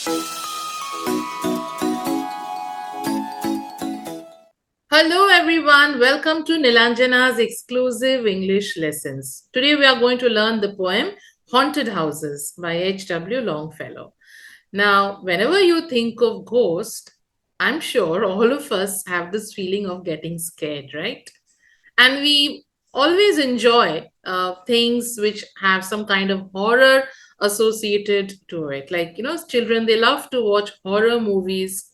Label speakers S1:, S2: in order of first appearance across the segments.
S1: Hello everyone, welcome to Nilanjana's exclusive English lessons. Today we are going to learn the poem Haunted Houses by H.W. Longfellow. Now, whenever you think of ghost, I'm sure all of us have this feeling of getting scared, right? And we always enjoy things which have some kind of horror associated to it. Like, children, they love to watch horror movies.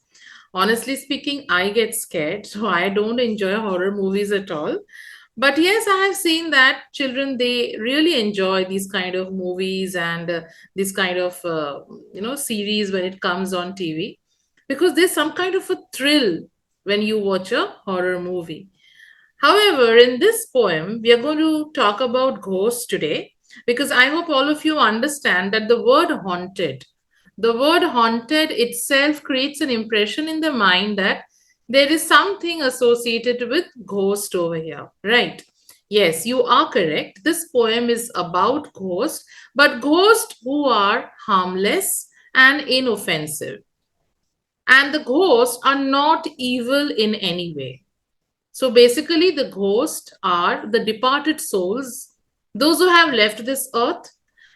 S1: Honestly speaking, I get scared, so I don't enjoy horror movies at all. But yes, I have seen that children, they really enjoy these kind of movies and this kind of series when it comes on TV, because there's some kind of a thrill when you watch a horror movie. However, in this poem, we are going to talk about ghosts today, because I hope all of you understand that the word haunted itself creates an impression in the mind that there is something associated with ghost over here, right? Yes, you are correct. This poem is about ghosts, but ghosts who are harmless and inoffensive. And the ghosts are not evil in any way. So basically, the ghosts are the departed souls, those who have left this earth,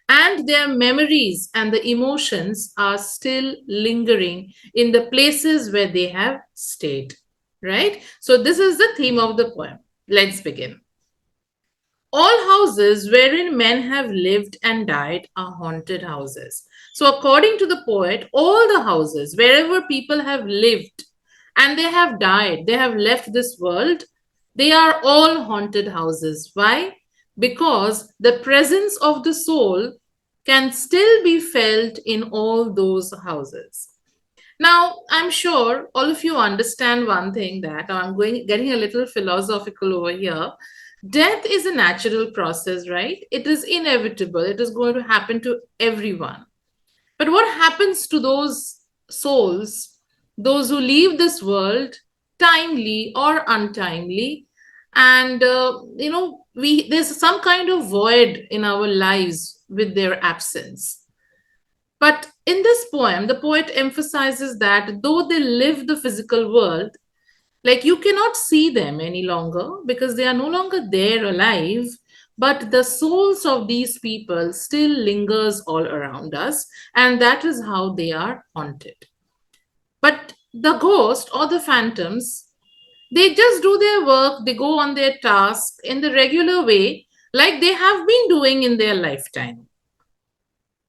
S1: and their memories and the emotions are still lingering in the places where they have stayed. Right? So, this is the theme of the poem. Let's begin. All houses wherein men have lived and died are haunted houses. So, according to the poet, all the houses wherever people have lived and they have died, they have left this world, they are all haunted houses. Why? Because the presence of the soul can still be felt in all those houses. Now, I'm sure all of you understand one thing, that I'm going getting a little philosophical over here. Death is a natural process, right? It is inevitable. It is going to happen to everyone. But what happens to those souls, those who leave this world timely or untimely? And we there's some kind of void in our lives with their absence. But in this poem, the poet emphasizes that though they live the physical world, like you cannot see them any longer because they are no longer there alive, but the souls of these people still lingers all around us, and that is how they are haunted. But the ghost or the phantoms, they just do their work, they go on their task in the regular way, like they have been doing in their lifetime.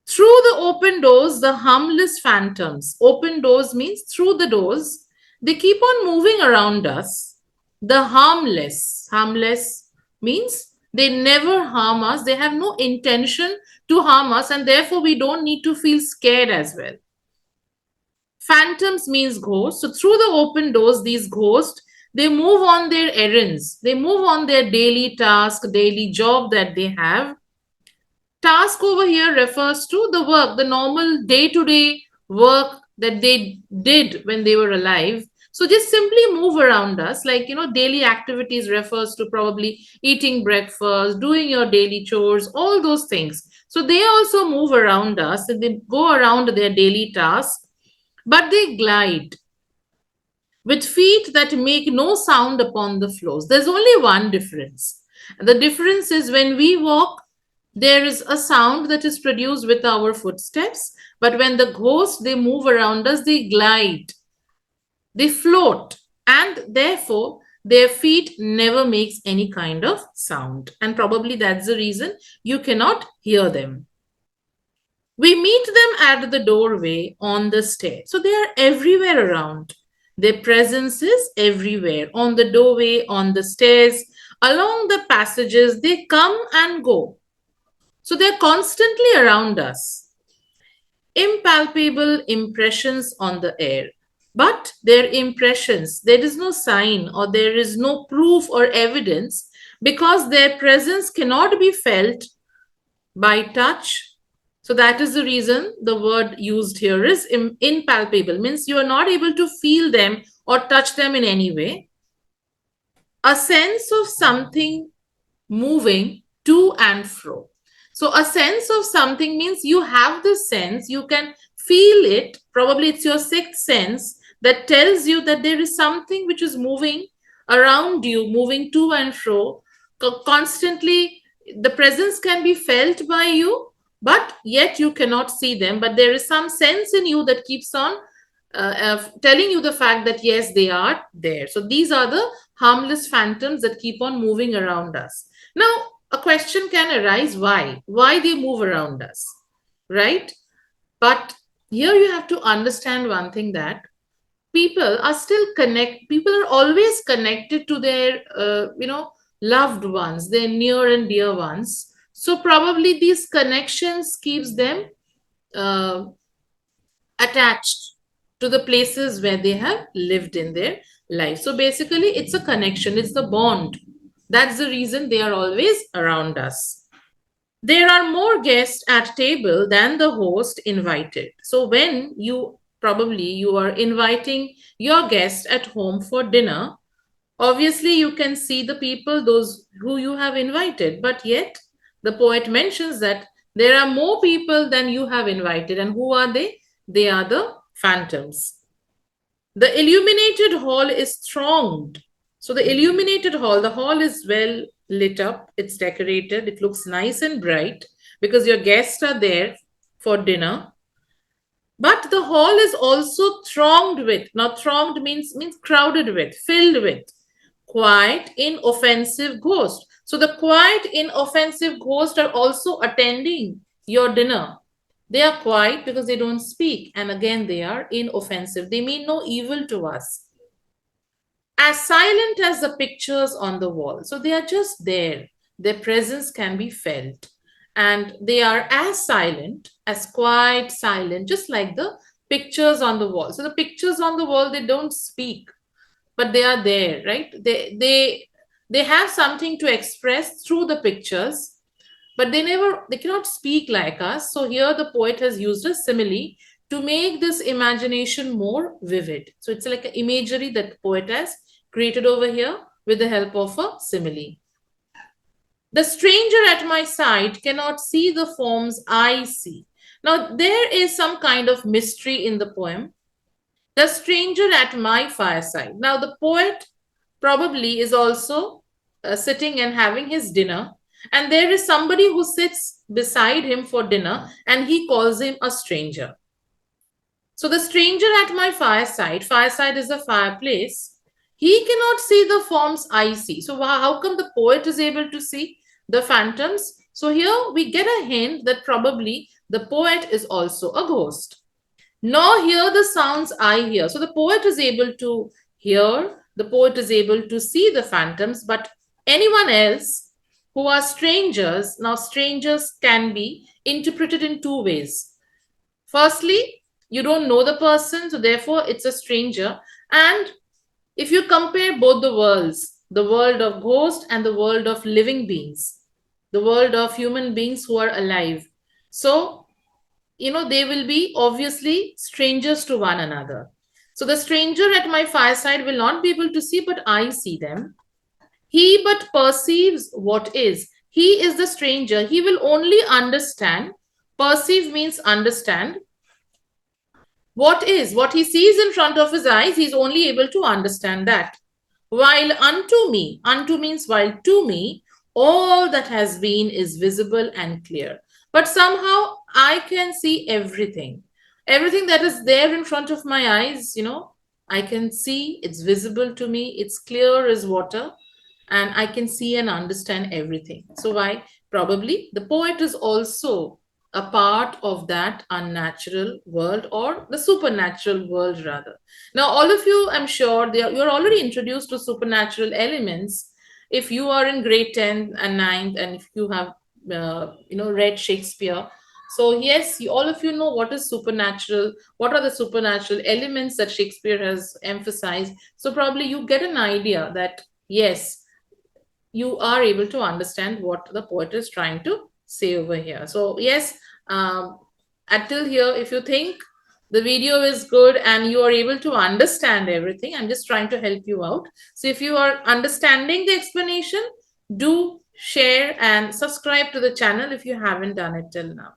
S1: Through the open doors, the harmless phantoms. Open doors means through the doors. They keep on moving around us. The harmless. Harmless means they never harm us. They have no intention to harm us, and therefore we don't need to feel scared as well. Phantoms means ghosts. So through the open doors, these ghosts, they move on their errands. They move on their daily task, daily job that they have. Task over here refers to the work, the normal day to day work that they did when they were alive. So just simply move around us, like, daily activities refers to probably eating breakfast, doing your daily chores, all those things. So they also move around us and they go around their daily tasks, but they glide with feet that make no sound upon the floors. There's only one difference. The difference is when we walk, there is a sound that is produced with our footsteps, but when the ghosts, they move around us, they glide, they float, and therefore their feet never makes any kind of sound. And probably that's the reason you cannot hear them. We meet them at the doorway, on the stair. So they are everywhere around. Their presence is everywhere, on the doorway, on the stairs, along the passages. They come and go. So they're constantly around us. Impalpable impressions on the air. But they're impressions. There is no sign or there is no proof or evidence, because their presence cannot be felt by touch. So that is the reason the word used here is impalpable, means you are not able to feel them or touch them in any way. A sense of something moving to and fro. So a sense of something means you have the sense, you can feel it. Probably it's your sixth sense that tells you that there is something which is moving around you, moving to and fro constantly. The presence can be felt by you, but yet you cannot see them. But there is some sense in you that keeps on telling you the fact that yes, they are there. So these are the harmless phantoms that keep on moving around us. Now, a question can arise: why they move around us, right? But here you have to understand one thing, that people are always connected to their loved ones, their near and dear ones. So probably these connections keeps them uh, attached to the places where they have lived in their life. So basically, it's a connection, it's the bond. That's the reason they are always around us. There are more guests at table than the host invited. So when you are inviting your guest at home for dinner, obviously you can see the people, those who you have invited, but yet the poet mentions that there are more people than you have invited. And who are they? They are the phantoms. The illuminated hall is thronged. So the hall is well lit up, it's decorated, it looks nice and bright because your guests are there for dinner. But the hall is also thronged with. Now, thronged means crowded with, filled with quiet, inoffensive ghosts. So the quiet, inoffensive ghosts are also attending your dinner. They are quiet because they don't speak, and again, they are inoffensive. They mean no evil to us. As silent as the pictures on the wall. So they are just there. Their presence can be felt. And they are as silent, as quiet, silent, just like the pictures on the wall. So the pictures on the wall, they don't speak, but they are there, right? They have something to express through the pictures, but they cannot speak like us. So here the poet has used a simile to make this imagination more vivid. So it's like an imagery that the poet has created over here with the help of a simile. The stranger at my side cannot see the forms I see. Now there is some kind of mystery in the poem. The stranger at my fireside. Now the poet probably is also sitting and having his dinner, and there is somebody who sits beside him for dinner, and he calls him a stranger. So the stranger at my fireside is a fireplace, he cannot see the forms I see. So how come the poet is able to see the phantoms? So here we get a hint that probably the poet is also a ghost. Nor hear the sounds I hear. So the poet is able to hear, the poet is able to see the phantoms, but anyone else who are strangers, now strangers can be interpreted in two ways. Firstly, you don't know the person, so therefore it's a stranger. And if you compare both the worlds, the world of ghosts and the world of living beings, the world of human beings who are alive, so they will be obviously strangers to one another. So the stranger at my fireside will not be able to see, but I see them. He but perceives what is. He is the stranger. He will only understand. Perceive means understand. What is, what he sees in front of his eyes, he's only able to understand that. While unto means while to me, all that has been is visible and clear. But somehow I can see everything. Everything that is there in front of my eyes, I can see, it's visible to me, it's clear as water, and I can see and understand everything. So why? Probably the poet is also a part of that unnatural world, or the supernatural world rather. Now, all of you, I'm sure, you're already introduced to supernatural elements. If you are in grade 10 and 9th, and if you have, read Shakespeare, so yes, all of you know what is supernatural, what are the supernatural elements that Shakespeare has emphasized. So probably you get an idea that, yes, you are able to understand what the poet is trying to say over here. So yes, until here, if you think the video is good and you are able to understand everything, I'm just trying to help you out. So if you are understanding the explanation, do share and subscribe to the channel if you haven't done it till now.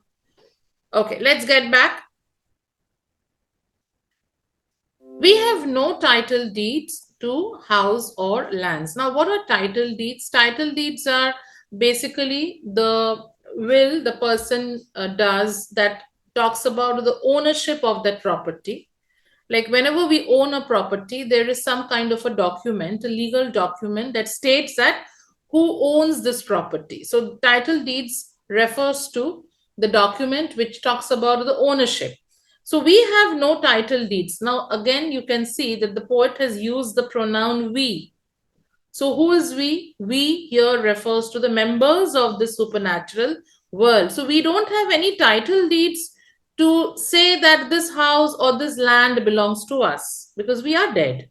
S1: Okay, let's get back. We have no title deeds to house or lands. Now, what are title deeds? Title deeds are basically the will the person does that talks about the ownership of that property. Like whenever we own a property, there is some kind of a document, a legal document that states that who owns this property. So title deeds refers to the document which talks about the ownership. So we have no title deeds. Now again, you can see that the poet has used the pronoun we. So who is we? We here refers to the members of the supernatural world. So we don't have any title deeds to say that this house or this land belongs to us because we are dead.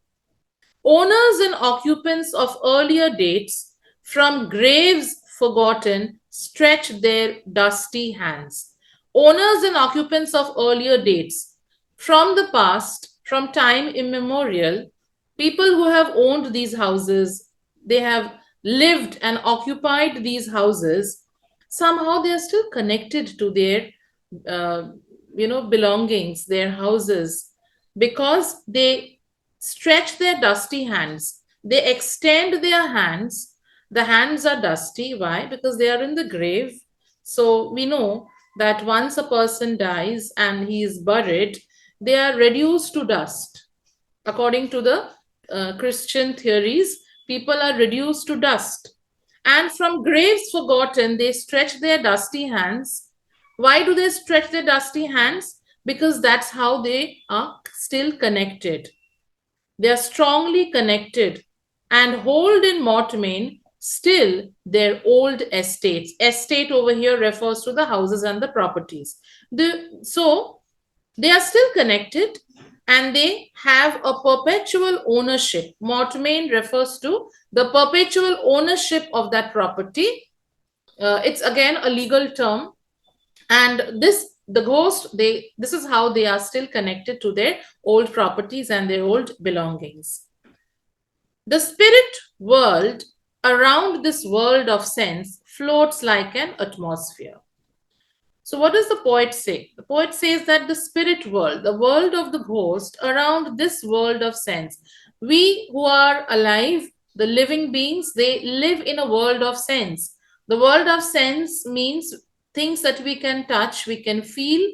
S1: Owners and occupants of earlier dates from graves forgotten stretch their dusty hands. Owners and occupants of earlier dates from the past, from time immemorial, people who have owned these houses, they have lived and occupied these houses, somehow they are still connected to their uh, belongings, their houses, because they stretch their dusty hands. They extend their hands. The hands are dusty. Why? Because they are in the grave. So we know that once a person dies and he is buried, they are reduced to dust. According to the Christian theories, people are reduced to dust. And from graves forgotten, they stretch their dusty hands. Why do they stretch their dusty hands? Because that's how they are still connected. They are strongly connected and hold in mortmain still their old estates. Estate over here refers to the houses and the properties. So they are still connected and they have a perpetual ownership. Mortmain refers to the perpetual ownership of that property. It's again a legal term, and the ghost, this is how they are still connected to their old properties and their old belongings. The spirit world around this world of sense floats like an atmosphere. So what does the poet say? The poet says that the spirit world, the world of the ghost around this world of sense, we who are alive, the living beings, they live in a world of sense. The world of sense means things that we can touch, we can feel.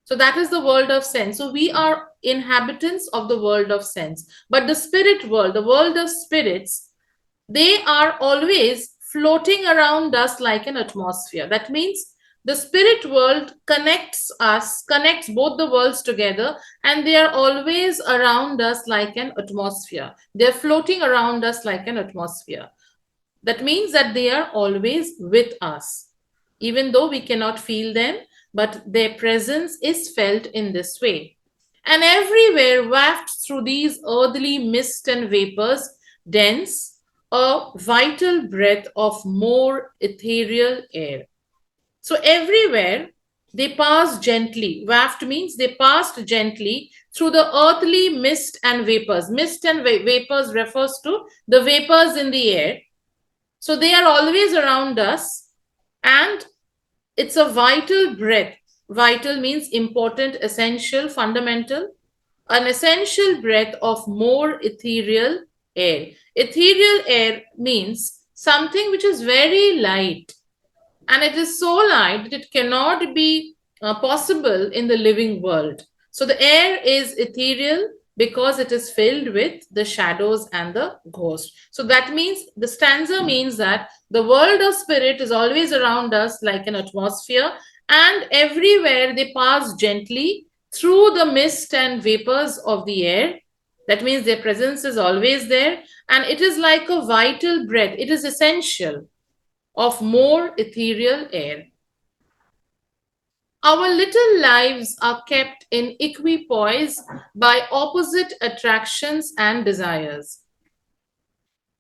S1: So that is the world of sense. So we are inhabitants of the world of sense. But the spirit world, the world of spirits, they are always floating around us like an atmosphere. That means the spirit world connects us, connects both the worlds together, and they are always around us like an atmosphere. They're floating around us like an atmosphere. That means that they are always with us, even though we cannot feel them, but their presence is felt in this way. And everywhere, wafted through these earthly mist and vapors, dense, a vital breath of more ethereal air. So everywhere they pass gently. Waft means they passed gently through the earthly mist and vapors. Mist and vapors refers to the vapors in the air. So they are always around us, and it's a vital breath. Vital means important, essential, fundamental. An essential breath of more ethereal air. Ethereal air means something which is very light, and it is so light that it cannot be possible in the living world. So the air is ethereal because it is filled with the shadows and the ghost. So that means the stanza means that the world of spirit is always around us like an atmosphere, and everywhere they pass gently through the mist and vapors of the air. That means their presence is always there, and it is like a vital breath. It is essential of more ethereal air. Our little lives are kept in equipoise by opposite attractions and desires.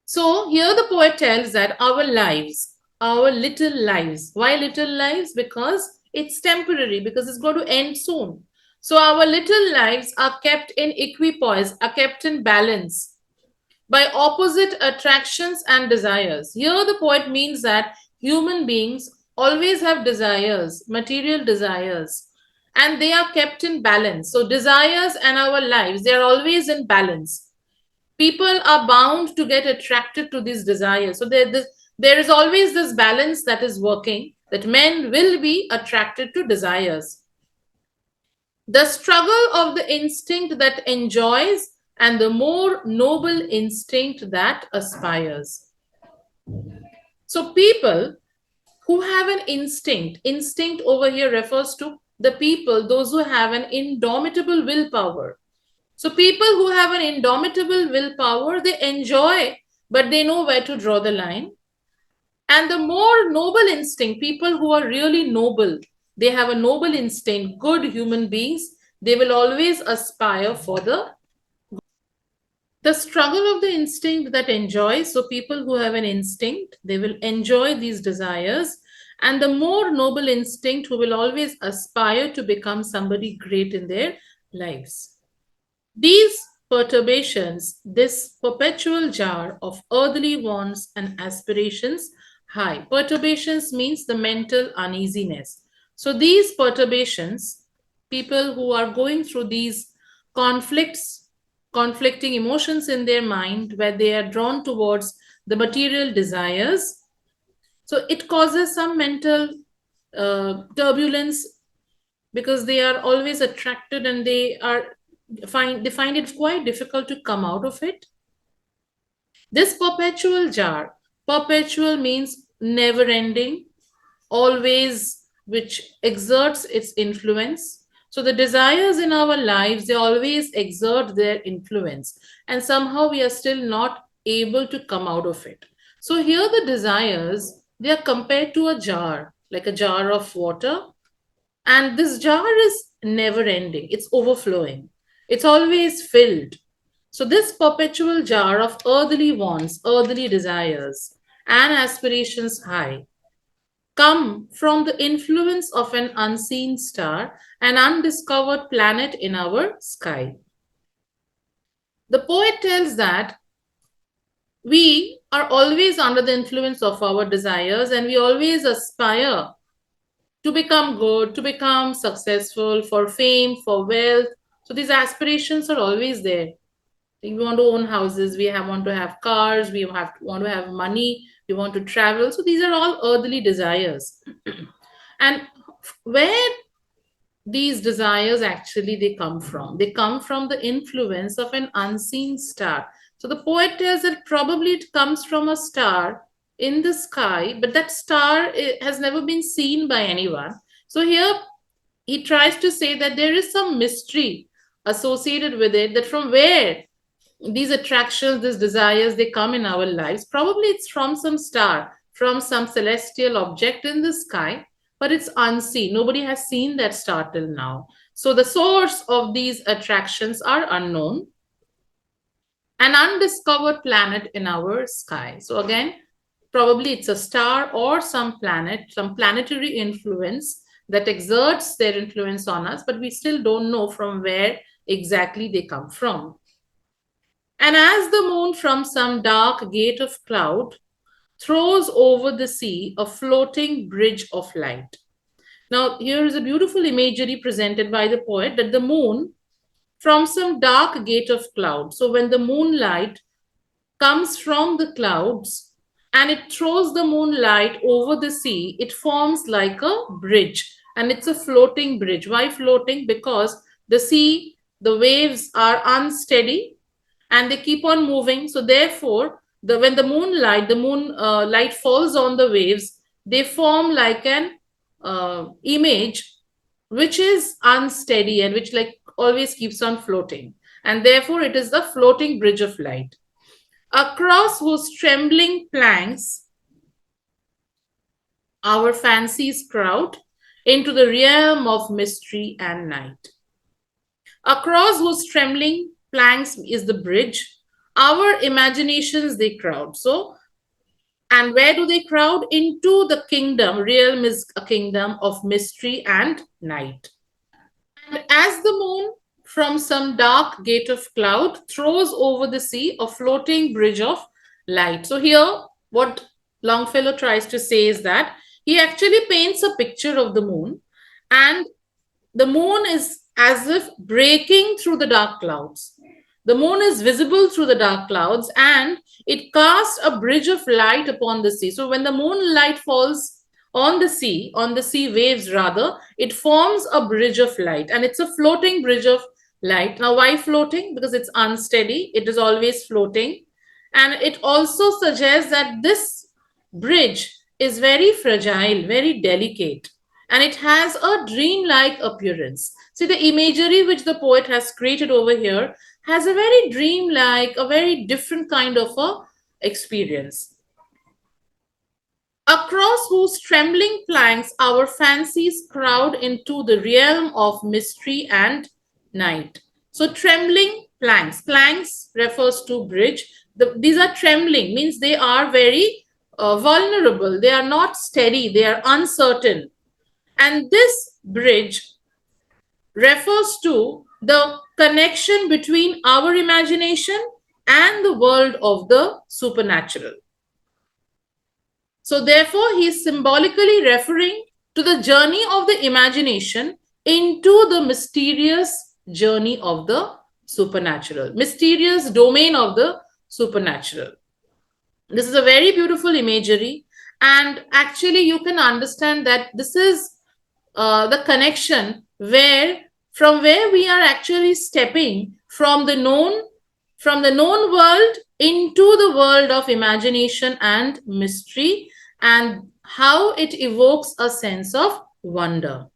S1: So here the poet tells that our lives, our little lives. Why little lives? Because it's temporary, because it's going to end soon. So our little lives are kept in equipoise, are kept in balance by opposite attractions and desires. Here the poet means that human beings always have desires, material desires. and they are kept in balance. So desires and our lives, they are always in balance. People are bound to get attracted to these desires. So there is always this balance that is working, that men will be attracted to desires. The struggle of the instinct that enjoys and the more noble instinct that aspires. So people who have an instinct over here refers to the people, those who have an indomitable willpower. So people who have an indomitable willpower, they enjoy, but they know where to draw the line. And the more noble instinct, people who are really noble, they have a noble instinct, good human beings, they will always aspire for the struggle of the instinct that enjoys. So people who have an instinct, they will enjoy these desires. And the more noble instinct who will always aspire to become somebody great in their lives. These perturbations, this perpetual jar of earthly wants and aspirations high. Perturbations means the mental uneasiness. So these perturbations, people who are going through these conflicting emotions in their mind, where they are drawn towards the material desires, so it causes some mental turbulence, because they are always attracted and they find it quite difficult to come out of it. This perpetual jar, perpetual means never ending, always, which exerts its influence. So the desires in our lives, they always exert their influence, and somehow we are still not able to come out of it. So here the desires, they are compared to a jar, like a jar of water, and this jar is never ending, it's overflowing, it's always filled. So, this perpetual jar of earthly wants, earthly desires, and aspirations high come from the influence of an unseen star, an undiscovered planet in our sky. The poet tells that we are always under the influence of our desires, and we always aspire to become good, to become successful, for fame, for wealth. So these aspirations are always there. We want to own houses, want to have cars, want to have money, we want to travel. So these are all earthly desires. And where these desires actually they come from? They come from the influence of an unseen star. So the poet tells that probably it comes from a star in the sky, but that star has never been seen by anyone. So here he tries to say that there is some mystery associated with it, that from where these attractions, these desires, they come in our lives. Probably it's from some star, from some celestial object in the sky, but it's unseen. Nobody has seen that star till now. So the source of these attractions are unknown. An undiscovered planet in our sky. So again, probably it's a star or some planet, some planetary influence that exerts their influence on us, but we still don't know from where exactly they come from. And as the moon from some dark gate of cloud throws over the sea a floating bridge of light. Now, here is a beautiful imagery presented by the poet, that the moon from some dark gate of cloud. So when the moonlight comes from the clouds and it throws the moonlight over the sea, it forms like a bridge, and it's a floating bridge. Why floating? Because the sea, the waves are unsteady and they keep on moving. So therefore, when the moon light falls on the waves, they form like an image which is unsteady and which like always keeps on floating. And therefore, it is the floating bridge of light, across whose trembling planks our fancies crowd into the realm of mystery and night. Across whose trembling planks is the bridge, our imaginations they crowd. So, and where do they crowd? Into the kingdom. Realm is a kingdom of mystery and night. And as the moon from some dark gate of cloud throws over the sea a floating bridge of light. So here, what Longfellow tries to say is that he actually paints a picture of the moon, and the moon is as if breaking through the dark clouds. The moon is visible through the dark clouds and it casts a bridge of light upon the sea. So when the moonlight falls on the sea waves rather, it forms a bridge of light and it's a floating bridge of light. Now, why floating? Because it's unsteady, it is always floating. And it also suggests that this bridge is very fragile, very delicate, and it has a dreamlike appearance. See, the imagery which the poet has created over here has a very dreamlike, a very different kind of a experience. Across whose trembling planks our fancies crowd into the realm of mystery and night. So, trembling planks. Planks refers to bridge. These are trembling, means they are very vulnerable. They are not steady. They are uncertain. And this bridge refers to the connection between our imagination and the world of the supernatural. So, therefore, he is symbolically referring to the journey of the imagination into the mysterious journey of the supernatural, mysterious domain of the supernatural. This is a very beautiful imagery, and actually, you can understand that this is the connection from where we are actually stepping from the known world into the world of imagination and mystery, and how it evokes a sense of wonder.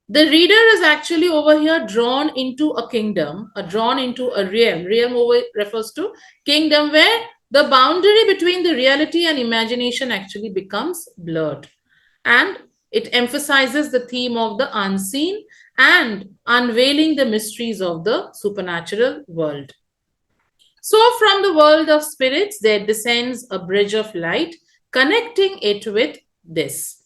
S1: The reader is actually over here drawn into a kingdom, drawn into a realm. Realm over refers to kingdom where the boundary between the reality and imagination actually becomes blurred. And it emphasizes the theme of the unseen and unveiling the mysteries of the supernatural world. So, from the world of spirits, there descends a bridge of light, connecting it with this.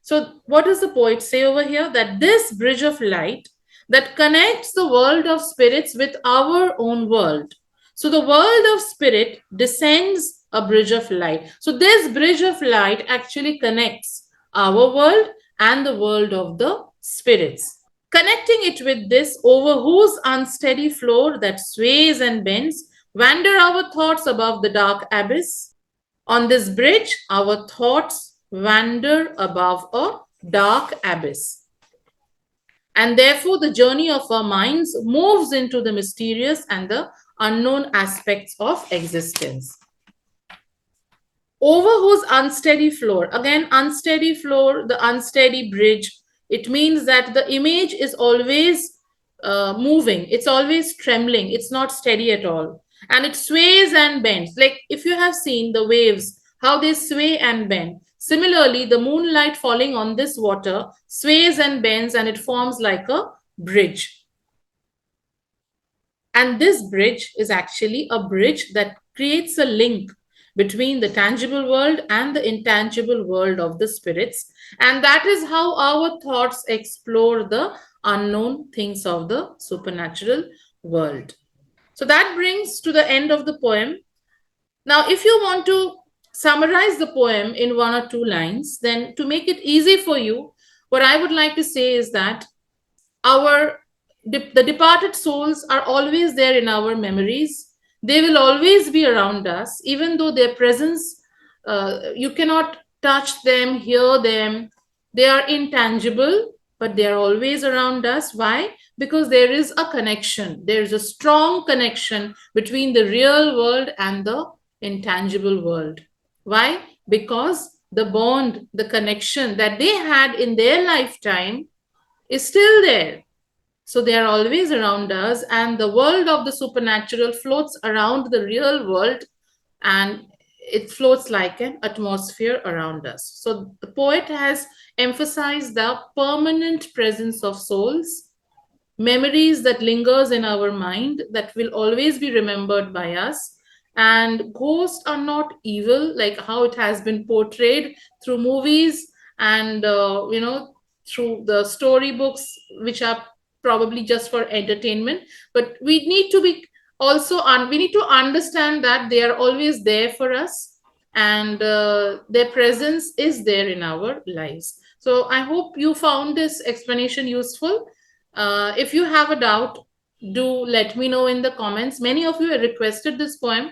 S1: So, what does the poet say over here? That this bridge of light that connects the world of spirits with our own world. So, the world of spirit descends a bridge of light. So, this bridge of light actually connects our world and the world of the spirits. Connecting it with this, over whose unsteady floor that sways and bends, wander our thoughts above the dark abyss. On this bridge, our thoughts wander above a dark abyss. And therefore, the journey of our minds moves into the mysterious and the unknown aspects of existence. Over whose unsteady floor, again, unsteady floor, the unsteady bridge, it means that the image is always moving, it's always trembling, it's not steady at all. And it sways and bends. Like if you have seen the waves, how they sway and bend. Similarly, the moonlight falling on this water sways and bends and it forms like a bridge. And this bridge is actually a bridge that creates a link between the tangible world and the intangible world of the spirits. And that is how our thoughts explore the unknown things of the supernatural world. So that brings to the end of the poem. Now, if you want to summarize the poem in one or two lines, then to make it easy for you, what I would like to say is that the departed souls are always there in our memories. They will always be around us, even though their presence, you cannot touch them, hear them. They are intangible, but they are always around us. Why? Because there is a connection. There is a strong connection between the real world and the intangible world. Why? Because the bond, the connection that they had in their lifetime is still there. So they are always around us, and the world of the supernatural floats around the real world, and it floats like an atmosphere around us. So the poet has emphasized the permanent presence of souls, memories that lingers in our mind that will always be remembered by us. And ghosts are not evil, like how it has been portrayed through movies and through the storybooks, which are probably just for entertainment. But we need to be also we need to understand that they are always there for us, and their presence is there in our lives. So I hope you found this explanation useful. If you have a doubt, do let me know in the comments. Many of you have requested this poem.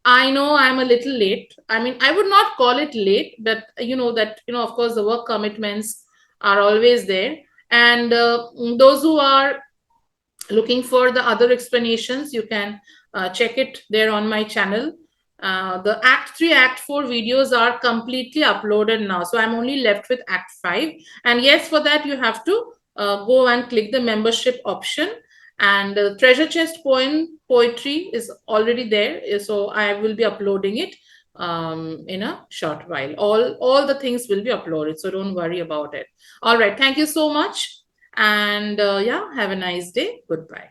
S1: I know I'm a little late. I mean, I would not call it late, but of course, the work commitments are always there. And those who are looking for the other explanations, you can check it there on my channel. The Act 3, Act 4 videos are completely uploaded now. So I'm only left with Act 5. And yes, for that, you have to go and click the membership option. And Treasure Chest poetry is already there. So I will be uploading it in a short while. All the things will be uploaded. So don't worry about it. All right. Thank you so much. And yeah, have a nice day. Goodbye.